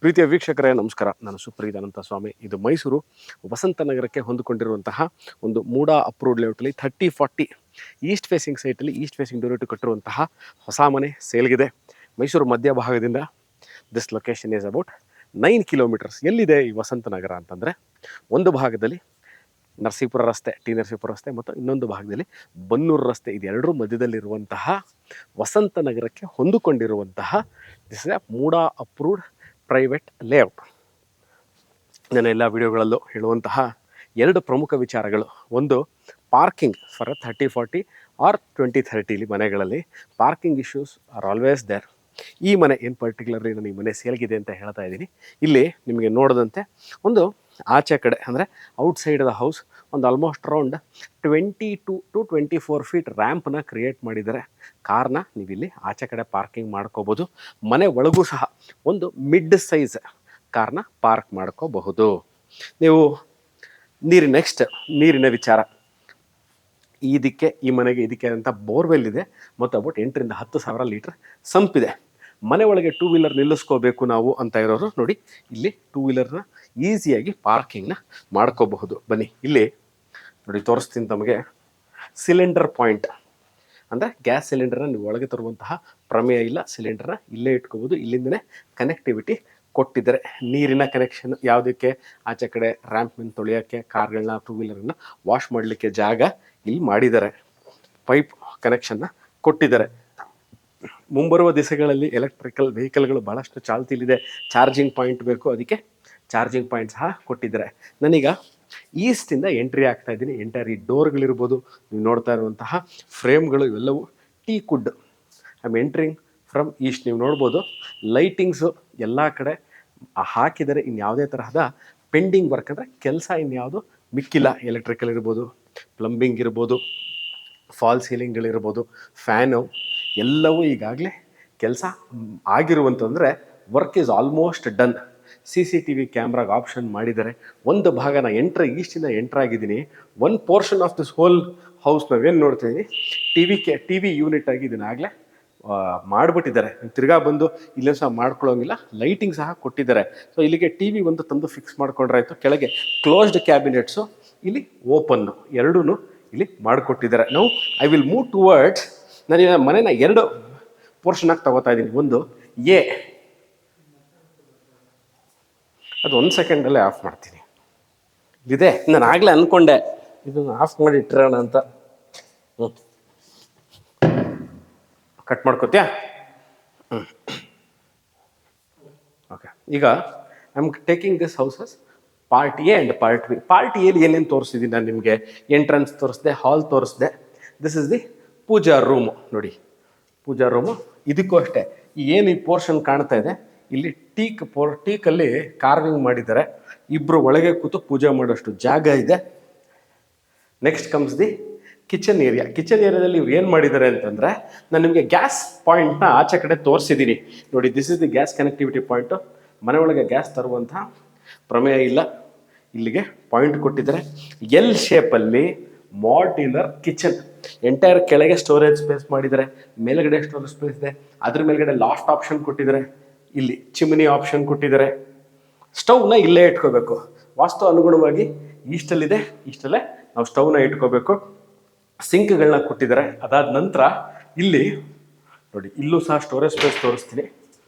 ಪ್ರೀತಿಯ ವೀಕ್ಷಕರೇ ನಮಸ್ಕಾರ. ನಾನು ಸುಪ್ರೀತ್ ಅನಂತ ಸ್ವಾಮಿ. ಇದು ಮೈಸೂರು ವಸಂತ ನಗರಕ್ಕೆ ಹೊಂದಿಕೊಂಡಿರುವಂತಹ ಒಂದು ಮೂಡಾ ಅಪ್ರೂವ್ಡ್ ಲೇಔಟಲ್ಲಿ 30-40 ಈಸ್ಟ್ ಫೇಸಿಂಗ್ ಸೈಟಲ್ಲಿ ಈಸ್ಟ್ ಫೇಸಿಂಗ್ ಡೋರ್ ಕಟ್ಟಿರುವಂತಹ ಹೊಸ ಮನೆ ಸೇಲ್ಗಿದೆ. ಮೈಸೂರು ಮಧ್ಯಭಾಗದಿಂದ this location is about 9 kilometres. ಎಲ್ಲಿದೆ ಈ ವಸಂತ ನಗರ ಅಂತಂದರೆ, ಒಂದು ಭಾಗದಲ್ಲಿ ನರಸೀಪುರ ರಸ್ತೆ, ನರಸೀಪುರ ರಸ್ತೆ, ಮತ್ತು ಇನ್ನೊಂದು ಭಾಗದಲ್ಲಿ ಬನ್ನೂರು ರಸ್ತೆ. ಇದೆರಡರ ಮಧ್ಯದಲ್ಲಿರುವಂತಹ ವಸಂತ ನಗರಕ್ಕೆ ಹೊಂದಿಕೊಂಡಿರುವಂತಹ this is a MUDA approved private layout. ನನ್ನ ಎಲ್ಲ ವಿಡಿಯೋಗಳಲ್ಲೂ ಹೇಳುವಂತಹ ಎರಡು ಪ್ರಮುಖ ವಿಚಾರಗಳು. ಒಂದು, ಪಾರ್ಕಿಂಗ್ ಫಾರ್ 30-40 ಆರ್ 20-30 ಮನೆಗಳಲ್ಲಿ parking issues are always there. ಈ ಮನೆ ಏನು ಪರ್ಟಿಕ್ಯುಲರ್ಲಿ ನಾನು ಈ ಮನೆ ಸೇಲ್ಗಿದೆ ಅಂತ ಹೇಳ್ತಾ ಇದ್ದೀನಿ. ಇಲ್ಲಿ ನಿಮಗೆ ನೋಡಿದಂತೆ ಒಂದು ಆಚೆ ಕಡೆ ಅಂದರೆ ಔಟ್ಸೈಡ್ ದ ಹೌಸ್ ಒಂದು ಆಲ್ಮೋಸ್ಟ್ ಅರೌಂಡ್ 22 to 24 ಫೀಟ್ ರ್ಯಾಂಪ್ನ ಕ್ರಿಯೇಟ್ ಮಾಡಿದ್ದಾರೆ. ಕಾರ್ನ ನೀವಿಲ್ಲಿ ಆಚೆ ಕಡೆ ಪಾರ್ಕಿಂಗ್ ಮಾಡ್ಕೋಬೋದು. ಮನೆ ಒಳಗೂ ಸಹ ಒಂದು ಮಿಡ್ ಸೈಜ್ ಕಾರ್ನ ಪಾರ್ಕ್ ಮಾಡ್ಕೋಬಹುದು. ನೀವು ನೀರಿನ ವಿಚಾರ. ಈ ಮನೆಗೆ ಇದಕ್ಕೆ ಅಂತ ಬೋರ್ವೆಲ್ ಇದೆ ಮತ್ತು ಅಬೌಟ್ 8,000 to 10,000 ಲೀಟರ್ ಸಂಪಿದೆ. ಮನೆ ಒಳಗೆ 2 ವೀಲರ್ ನಿಲ್ಲಿಸ್ಕೋಬೇಕು ನಾವು ಅಂತ ಇರೋರು ನೋಡಿ, ಇಲ್ಲಿ 2 ವೀಲರ್ನ ಈಸಿಯಾಗಿ ಪಾರ್ಕಿಂಗ್ನ ಮಾಡ್ಕೋಬಹುದು. ಬನ್ನಿ ಇಲ್ಲಿ ನೋಡಿ ತೋರಿಸ್ತೀನಿ ತಮಗೆ. ಸಿಲಿಂಡರ್ ಪಾಯಿಂಟ್ ಅಂದರೆ ಗ್ಯಾಸ್ ಸಿಲಿಂಡರ್ನ ನೀವು ಒಳಗೆ ತರುವಂತಹ ಪ್ರಮೇಯ ಇಲ್ಲ. ಸಿಲಿಂಡರ್ನ ಇಲ್ಲೇ ಇಟ್ಕೋಬೋದು. ಇಲ್ಲಿಂದನೇ ಕನೆಕ್ಟಿವಿಟಿ ಕೊಟ್ಟಿದ್ದಾರೆ. ನೀರಿನ ಕನೆಕ್ಷನ್ ಯಾವುದಕ್ಕೆ, ಆಚೆ ಕಡೆ ರ್ಯಾಂಪ್ ಮೇಲೆ ತೊಳೆಯೋಕ್ಕೆ, ಕಾರ್ಗಳನ್ನ 2 ವೀಲರ್ನ ವಾಶ್ ಮಾಡಲಿಕ್ಕೆ ಜಾಗ ಇಲ್ಲಿ ಮಾಡಿದ್ದಾರೆ. ಪೈಪ್ ಕನೆಕ್ಷನ್ನ ಕೊಟ್ಟಿದ್ದಾರೆ. ಮುಂಬರುವ ದಿವಸಗಳಲ್ಲಿ ಎಲೆಕ್ಟ್ರಿಕಲ್ ವೆಹಿಕಲ್ಗಳು ಭಾಳಷ್ಟು ಚಾಲ್ತಿಲಿದೆ. ಚಾರ್ಜಿಂಗ್ ಪಾಯಿಂಟ್ ಬೇಕು, ಅದಕ್ಕೆ ಚಾರ್ಜಿಂಗ್ ಪಾಯಿಂಟ್ ಸಹ ಕೊಟ್ಟಿದ್ದಾರೆ. ನಾನೀಗ ಈಸ್ಟಿಂದ ಎಂಟ್ರಿ ಆಗ್ತಾ ಇದ್ದೀನಿ. ಎಂಟರ್ ಈ ಡೋರ್ಗಳಿರ್ಬೋದು, ನೀವು ನೋಡ್ತಾ ಇರುವಂತಹ ಫ್ರೇಮ್ಗಳು ಇವೆಲ್ಲವೂ teak wood. I am entering from east. ನೀವು ನೋಡ್ಬೋದು ಲೈಟಿಂಗ್ಸು ಎಲ್ಲ ಕಡೆ ಹಾಕಿದರೆ. ಇನ್ಯಾವುದೇ ತರಹದ ಪೆಂಡಿಂಗ್ ವರ್ಕ್ ಅಂದರೆ ಕೆಲಸ ಇನ್ಯಾವುದು ಮಿಕ್ಕಿಲ್ಲ. ಎಲೆಕ್ಟ್ರಿಕಲ್ ಇರ್ಬೋದು, ಪ್ಲಂಬಿಂಗ್ ಇರ್ಬೋದು, ಫಾಲ್ ಸೀಲಿಂಗ್ಗಳಿರ್ಬೋದು, ಫ್ಯಾನು ಎಲ್ಲವೂ ಈಗಾಗಲೇ ಕೆಲಸ ಆಗಿರುವಂತಂದರೆ work is almost done. CCTV ಕ್ಯಾಮ್ರಾಗೆ ಆಪ್ಷನ್ ಮಾಡಿದ್ದಾರೆ. ಒಂದು ಭಾಗ ಈಸ್ಟಿಂದ ಎಂಟ್ರಾಗಿದ್ದೀನಿ. One portion of this whole house ನಾವೇನು ನೋಡ್ತೀವಿ, ಟಿ ವಿ ಯೂನಿಟ್ ಆಗಿ ಇದನ್ನಾಗಲೇ ಮಾಡಿಬಿಟ್ಟಿದ್ದಾರೆ. ತಿರ್ಗಾ ಬಂದು ಇಲ್ಲೇ ಸಹ ಮಾಡ್ಕೊಳ್ಳೋಂಗಿಲ್ಲ. ಲೈಟಿಂಗ್ ಸಹ ಕೊಟ್ಟಿದ್ದಾರೆ. ಸೊ ಇಲ್ಲಿಗೆ TV ಒಂದು ತಂದು ಫಿಕ್ಸ್ ಮಾಡ್ಕೊಂಡ್ರಾಯ್ತು. ಕೆಳಗೆ ಕ್ಲೋಸ್ಡ್ ಕ್ಯಾಬಿನೆಟ್ಸು, ಇಲ್ಲಿ ಓಪನ್ನು, ಎರಡೂ ಇಲ್ಲಿ ಮಾಡಿಕೊಟ್ಟಿದ್ದಾರೆ. ನಾವು ಐ ವಿಲ್ ಮೂವ್ ಟುವರ್ಡ್ಸ್. ನಾನು ಮನೇನ 2 ಪೋರ್ಷನಾಗಿ ತಗೋತಾ ಇದ್ದೀನಿ. ಒಂದು ಅದು 1 ಸೆಕೆಂಡಲ್ಲೇ ಆಫ್ ಮಾಡ್ತೀನಿ. ಇದಿದೆ, ನಾನು ಆಗಲೇ ಅಂದ್ಕೊಂಡೆ ಇದನ್ನು ಆಫ್ ಮಾಡಿ ಇಟ್ಟಿರೋಣ ಅಂತ. ಕಟ್ ಮಾಡ್ಕೋತ್ಯಾ? ಓಕೆ. ಈಗ I am taking this houses part A and part B. Part ಎಲ್ಲಿ ಏನೇನು ತೋರಿಸಿದ್ದೀನಿ ನಾನು ನಿಮಗೆ? ಎಂಟ್ರೆನ್ಸ್ ತೋರಿಸಿದೆ, ಹಾಲ್ ತೋರಿಸಿದೆ. This is the puja room. ನೋಡಿ, ಪೂಜಾ ರೂಮು. ಇದಕ್ಕೂ ಅಷ್ಟೇ, ಏನು ಈ ಪೋರ್ಷನ್ ಕಾಣ್ತಾ ಇದೆ, ಇಲ್ಲಿ ಟೀಕಲ್ಲಿ ಕಾರ್ವಿಂಗ್ ಮಾಡಿದ್ದಾರೆ. ಇಬ್ಬರು ಒಳಗೆ ಕೂತು ಪೂಜೆ ಮಾಡೋಷ್ಟು ಜಾಗ ಇದೆ. Next comes the kitchen area. Kitchen ಏರಿಯಾದಲ್ಲಿ ಇವ್ರು ಏನು ಮಾಡಿದ್ದಾರೆ ಅಂತಂದರೆ, ನಾನು ನಿಮಗೆ ಗ್ಯಾಸ್ ಪಾಯಿಂಟ್ನ ಆಚೆ ಕಡೆ ತೋರಿಸಿದ್ದೀನಿ. ನೋಡಿ, this is the gas connectivity point. ಮನೆ ಒಳಗೆ ಗ್ಯಾಸ್ ತರುವಂಥ ಪ್ರಮೇಯ ಇಲ್ಲ. ಇಲ್ಲಿಗೆ ಪಾಯಿಂಟ್ ಕೊಟ್ಟಿದ್ದಾರೆ. ಎಲ್ ಶೇಪಲ್ಲಿ ಮಾಡ್ಯುಲರ್ ಕಿಚನ್. ಎಂಟೈರ್ ಕೆಳಗೆ ಸ್ಟೋರೇಜ್ ಸ್ಪೇಸ್ ಮಾಡಿದ್ದಾರೆ, ಮೇಲ್ಗಡೆ ಸ್ಟೋರೇಜ್ ಸ್ಪೇಸ್ ಇದೆ. ಅದ್ರ ಮೇಲ್ಗಡೆ ಲಾಫ್ಟ್ ಆಪ್ಷನ್ ಕೊಟ್ಟಿದ್ದಾರೆ. ಇಲ್ಲಿ ಚಿಮ್ನಿ ಆಪ್ಷನ್ ಕೊಟ್ಟಿದ್ದಾರೆ. ಸ್ಟವ್ನ ಇಲ್ಲೇ ಇಟ್ಕೋಬೇಕು. ವಾಸ್ತು ಅನುಗುಣವಾಗಿ ಈಸ್ಟಲ್ಲಿದೆ, ಈಸ್ಟಲ್ಲೇ ನಾವು ಸ್ಟವ್ನ ಇಟ್ಕೋಬೇಕು. ಸಿಂಕ್ಗಳನ್ನ ಕೊಟ್ಟಿದ್ದಾರೆ. ಅದಾದ ನಂತರ ಇಲ್ಲಿ ನೋಡಿ, ಇಲ್ಲೂ ಸಹ ಸ್ಟೋರೇಜ್ ಸ್ಪೇಸ್ ತೋರಿಸ್ತೀನಿ.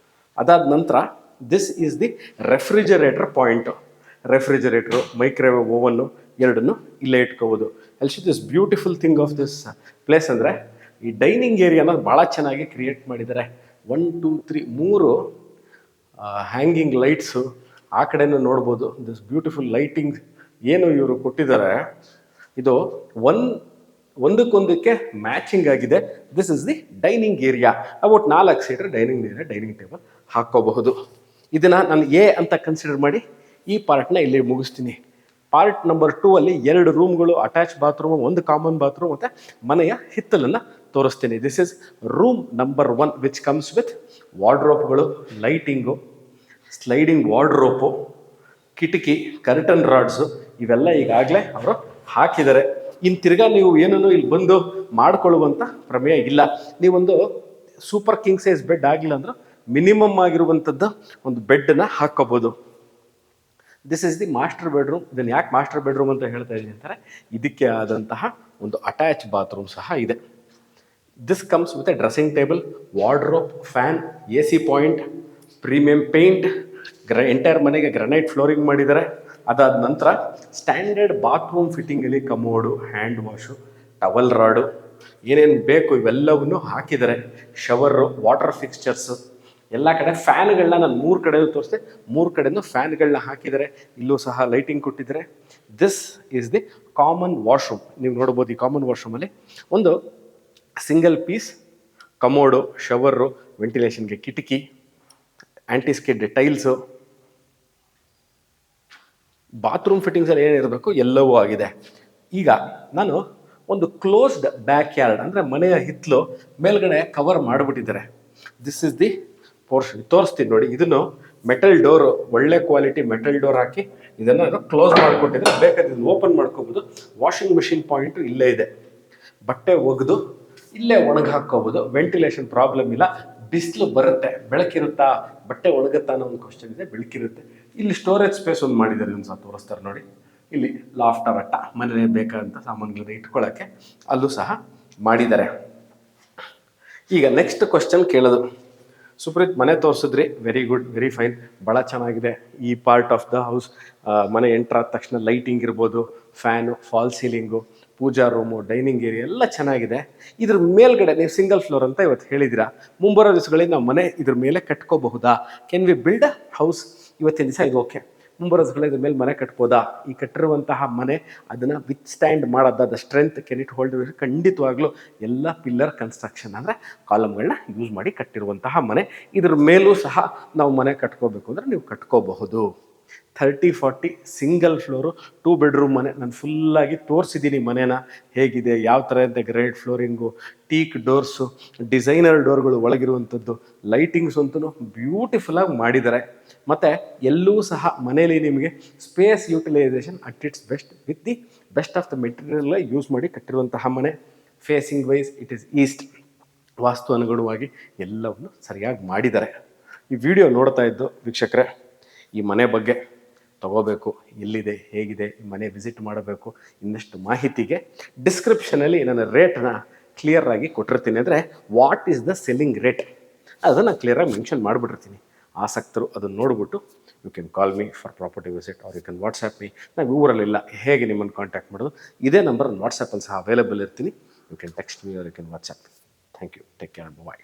ಅದಾದ ನಂತರ this is the refrigerator point. Refrigerator, microwave ಓವನ್ನು ಎರಡನ್ನು ಇಲ್ಲೇ ಇಟ್ಕೋಬೋದು. Also this beautiful thing of this place ಅಂದರೆ ಈ ಡೈನಿಂಗ್ ಏರಿಯಾನ ಭಾಳ ಚೆನ್ನಾಗಿ ಕ್ರಿಯೇಟ್ ಮಾಡಿದ್ದಾರೆ. 1, 2, 3 3 ಹ್ಯಾಂಗಿಂಗ್ ಲೈಟ್ಸು ಆ ಕಡೆನೂ ನೋಡ್ಬೋದು. ದಿಸ್ ಬ್ಯೂಟಿಫುಲ್ ಲೈಟಿಂಗ್ ಏನು ಇವರು ಕೊಟ್ಟಿದ್ದಾರೆ, ಇದು ಒಂದಕ್ಕೊಂದಕ್ಕೆ ಮ್ಯಾಚಿಂಗ್ ಆಗಿದೆ. This is the dining area. About 4 seater dining area, dining table ಹಾಕ್ಕೋಬಹುದು. ಇದನ್ನು ನಾನು ಎ ಅಂತ ಕನ್ಸಿಡರ್ ಮಾಡಿ ಈ ಪಾರ್ಟ್ನ ಇಲ್ಲಿ ಮುಗಿಸ್ತೀನಿ. ಪಾರ್ಟ್ ನಂಬರ್ 2 ಅಲ್ಲಿ 2 ರೂಮ್ಗಳು, ಅಟ್ಯಾಚ್ ಬಾತ್ರೂಮ್, ಒಂದು ಕಾಮನ್ ಬಾತ್ರೂಮ್ ಮತ್ತು ಮನೆಯ ಹಿತ್ತಲನ್ನು ತೋರಿಸ್ತೀನಿ. This is room number 1 which comes with ವಾರ್ಡ್ರೋಪ್ಗಳು, ಲೈಟಿಂಗು, ಸ್ಲೈಡಿಂಗ್ ವಾರ್ಡ್ರೋಪು, ಕಿಟಕಿ, ಕರ್ಟನ್ ರಾಡ್ಸು ಇವೆಲ್ಲ ಈಗಾಗಲೇ ಅವರು ಹಾಕಿದ್ದಾರೆ. ಇನ್ನು ತಿರ್ಗಾ ನೀವು ಏನೂ ಇಲ್ಲಿ ಬಂದು ಮಾಡ್ಕೊಳ್ಳುವಂಥ ಪ್ರಮೇಯ ಇಲ್ಲ. ನೀವೊಂದು ಸೂಪರ್ ಕಿಂಗ್ ಸೈಜ್ ಬೆಡ್ ಆಗಿಲ್ಲ ಅಂದ್ರೆ ಮಿನಿಮಮ್ ಆಗಿರುವಂಥದ್ದು ಒಂದು ಬೆಡ್ನ ಹಾಕ್ಕೋಬೋದು. This is the master bedroom. ಇದನ್ನು ಯಾಕೆ ಮಾಸ್ಟರ್ ಬೆಡ್ರೂಮ್ ಅಂತ ಹೇಳ್ತಾ ಇದ್ದೀನಿ ಅಂತಾರೆ, ಇದಕ್ಕೆ ಆದಂತಹ ಒಂದು ಅಟ್ಯಾಚ್ ಬಾತ್ರೂಮ್ ಸಹ ಇದೆ. This comes with a dressing table, wardrobe, fan, AC point, premium paint, entire ಮನೆಗೆ ಗ್ರನೈಟ್ ಫ್ಲೋರಿಂಗ್ ಮಾಡಿದ್ದಾರೆ. ಅದಾದ ನಂತರ ಸ್ಟ್ಯಾಂಡರ್ಡ್ ಬಾತ್ರೂಮ್ ಫಿಟ್ಟಿಂಗಲ್ಲಿ commode, hand wash, towel rod, ಏನೇನು ಬೇಕು ಇವೆಲ್ಲವನ್ನು ಹಾಕಿದ್ದಾರೆ. ಶವರು, ವಾಟರ್ ಫಿಕ್ಸ್ಚರ್ಸು, ಎಲ್ಲ ಕಡೆ ಫ್ಯಾನ್ಗಳನ್ನ ನಾನು 3 ಕಡೆ ತೋರಿಸಿದೆ, 3 ಕಡೆನೂ ಫ್ಯಾನ್ಗಳನ್ನ ಹಾಕಿದ್ದಾರೆ. ಇಲ್ಲೂ ಸಹ ಲೈಟಿಂಗ್ ಕೊಟ್ಟಿದ್ದಾರೆ. This is the common washroom. ನೀವು ನೋಡ್ಬೋದು ಈ ಕಾಮನ್ ವಾಶ್ರೂಮಲ್ಲಿ ಒಂದು ಸಿಂಗಲ್ ಪೀಸ್ ಕಮೋಡು, ಶವರು, ವೆಂಟಿಲೇಷನ್ಗೆ ಕಿಟಕಿ, ಆ್ಯಂಟಿಸ್ಕಿಡ್ ಟೈಲ್ಸು, ಬಾತ್ರೂಮ್ ಫಿಟ್ಟಿಂಗ್ಸಲ್ಲಿ ಏನಿರಬೇಕು ಎಲ್ಲವೂ ಆಗಿದೆ. ಈಗ ನಾನು ಒಂದು ಕ್ಲೋಸ್ಡ್ ಬ್ಯಾಕ್ ಯಾರ್ಡ್ ಅಂದರೆ ಮನೆಯ ಹಿತ್ತಲು ಮೇಲ್ಗಡೆ ಕವರ್ ಮಾಡಿಬಿಟ್ಟಿದ್ದಾರೆ. This is the portion. ತೋರಿಸ್ತೀನಿ ನೋಡಿ. ಇದನ್ನು ಮೆಟಲ್ ಡೋರು, ಒಳ್ಳೆ ಕ್ವಾಲಿಟಿ ಮೆಟಲ್ ಡೋರ್ ಹಾಕಿ ಇದನ್ನು ಕ್ಲೋಸ್ ಮಾಡಿಕೊಟ್ಟಿದ್ರೆ ಬೇಕಾದ್ರೆ ಇದನ್ನು ಓಪನ್ ಮಾಡ್ಕೋಬೋದು. ವಾಷಿಂಗ್ ಮಿಷಿನ್ ಪಾಯಿಂಟು ಇಲ್ಲೇ ಇದೆ. ಬಟ್ಟೆ ಒಗೆದು ಇಲ್ಲೇ ಒಣಗಿ ಹಾಕ್ಕೋಬೋದು. ವೆಂಟಿಲೇಷನ್ ಪ್ರಾಬ್ಲಮ್ ಇಲ್ಲ. ಬಿಸಿಲು ಬರುತ್ತೆ, ಬೆಳಕಿರುತ್ತಾ, ಬಟ್ಟೆ ಒಣಗುತ್ತಾ ಅನ್ನೋ ಒಂದು ಕ್ವಶನ್ ಇದೆ. ಬೆಳಕಿರುತ್ತೆ. ಇಲ್ಲಿ ಸ್ಟೋರೇಜ್ ಸ್ಪೇಸ್ ಒಂದು ಮಾಡಿದ್ದಾರೆ, ಒಂದು ಸಹ ತೋರಿಸ್ತಾರೆ ನೋಡಿ. ಇಲ್ಲಿ ಲಾಫ್ಟರ್ ಅಟ್ಟ, ಮನೇಲಿ ಬೇಕಾದಂಥ ಸಾಮಾನುಗಳನ್ನ ಇಟ್ಕೊಳ್ಳೋಕ್ಕೆ ಅಲ್ಲೂ ಸಹ ಮಾಡಿದ್ದಾರೆ. ಈಗ ನೆಕ್ಸ್ಟ್ ಕ್ವಶನ್ ಕೇಳೋದು, ಸುಪ್ರೀತ್ ಮನೆ ತೋರಿಸಿದ್ರಿ, ವೆರಿ ಗುಡ್, ವೆರಿ ಫೈನ್, ಭಾಳ ಚೆನ್ನಾಗಿದೆ. ಈ ಪಾರ್ಟ್ ಆಫ್ ದ ಹೌಸ್ ಮನೆ ಎಂಟ್ರ್ ಆದ ತಕ್ಷಣ ಲೈಟಿಂಗ್ ಇರ್ಬೋದು, ಫ್ಯಾನು, ಫಾಲ್ ಸೀಲಿಂಗು, ಪೂಜಾ ರೂಮು, ಡೈನಿಂಗ್ ಏರಿಯಾ ಎಲ್ಲ ಚೆನ್ನಾಗಿದೆ. ಇದ್ರ ಮೇಲ್ಗಡೆ ನೀವು ಸಿಂಗಲ್ ಫ್ಲೋರ್ ಅಂತ ಇವತ್ತು ಹೇಳಿದ್ದೀರಾ. ಮುಂಬರೋ ದಿವಸಗಳಲ್ಲಿ ನಾವು ಮನೆ ಇದ್ರ ಮೇಲೆ ಕಟ್ಕೋಬಹುದಾ? Can we build a house? ಇವತ್ತಿನ ದಿವಸ ಇದು ಓಕೆ, ಮುಂಬರೋ ದಿವಸಗಳ ಇದ್ರ ಮೇಲೆ ಮನೆ ಕಟ್ಬೋದಾ? ಈ ಕಟ್ಟಿರುವಂತಹ ಮನೆ ಅದನ್ನು ವಿತ್ ಸ್ಟ್ಯಾಂಡ್ ಮಾಡೋದಾದ ಸ್ಟ್ರೆಂತ್ ಕೆನ್ ಇಟ್ ಹೋಲ್ಡ್? ಖಂಡಿತವಾಗ್ಲೂ ಎಲ್ಲ ಪಿಲ್ಲರ್ ಕನ್ಸ್ಟ್ರಕ್ಷನ್ ಅಂದರೆ ಕಾಲಮ್ಗಳನ್ನ ಯೂಸ್ ಮಾಡಿ ಕಟ್ಟಿರುವಂತಹ ಮನೆ. ಇದ್ರ ಮೇಲೂ ಸಹ ನಾವು ಮನೆ ಕಟ್ಕೋಬೇಕು ಅಂದರೆ ನೀವು ಕಟ್ಕೋಬಹುದು. 30-40 ಸಿಂಗಲ್ ಫ್ಲೋರು 2 ಬೆಡ್ರೂಮ್ ಮನೆ. ನಾನು ಫುಲ್ಲಾಗಿ ತೋರಿಸಿದ್ದೀನಿ ಮನೇನ ಹೇಗಿದೆ, ಯಾವ ಥರ ಅಂತ. Great flooring, teak doors, designer ಡೋರ್ಗಳು ಒಳಗಿರುವಂಥದ್ದು, ಲೈಟಿಂಗ್ಸ್ ಅಂತೂ ಬ್ಯೂಟಿಫುಲ್ಲಾಗಿ ಮಾಡಿದ್ದಾರೆ. ಮತ್ತು ಎಲ್ಲೂ ಸಹ ಮನೇಲಿ ನಿಮಗೆ space utilisation at its best, with the best of the material use ಮಾಡಿ ಕಟ್ಟಿರುವಂತಹ ಮನೆ. Facing wise it is east. Vastu ಅನುಗುಣವಾಗಿ ಎಲ್ಲವನ್ನು ಸರಿಯಾಗಿ ಮಾಡಿದ್ದಾರೆ. ಈ ವಿಡಿಯೋ ನೋಡ್ತಾ ಇದ್ದು ವೀಕ್ಷಕರೇ, ಈ ಮನೆ ಬಗ್ಗೆ ತಗೋಬೇಕು, ಎಲ್ಲಿದೆ, ಹೇಗಿದೆ, ಈ ಮನೆ ವಿಸಿಟ್ ಮಾಡಬೇಕು, ಇನ್ನಷ್ಟು ಮಾಹಿತಿಗೆ ಡಿಸ್ಕ್ರಿಪ್ಷನಲ್ಲಿ ನನ್ನ ರೇಟ್ನ ಕ್ಲಿಯರಾಗಿ ಕೊಟ್ಟಿರ್ತೀನಿ. ಅಂದರೆ what is the selling rate ಅದನ್ನು ಕ್ಲಿಯರಾಗಿ ಮೆನ್ಷನ್ ಮಾಡಿಬಿಟ್ಟಿರ್ತೀನಿ. ಆಸಕ್ತರು ಅದನ್ನು ನೋಡಿಬಿಟ್ಟು you can call me for property visit, or you can WhatsApp me. ನಾವು ಊರಲ್ಲಿಲ್ಲ, ಹೇಗೆ ನಿಮ್ಮನ್ನು ಕಾಂಟ್ಯಾಕ್ಟ್ ಮಾಡೋದು? ಇದೇ ನಂಬರ್ ವಾಟ್ಸಪ್ಪಲ್ಲಿ ಸಹ ಅವೈಲೇಬಲ್ ಇರ್ತೀನಿ. You can text me or you can WhatsApp. Thank you. Take care. Bye.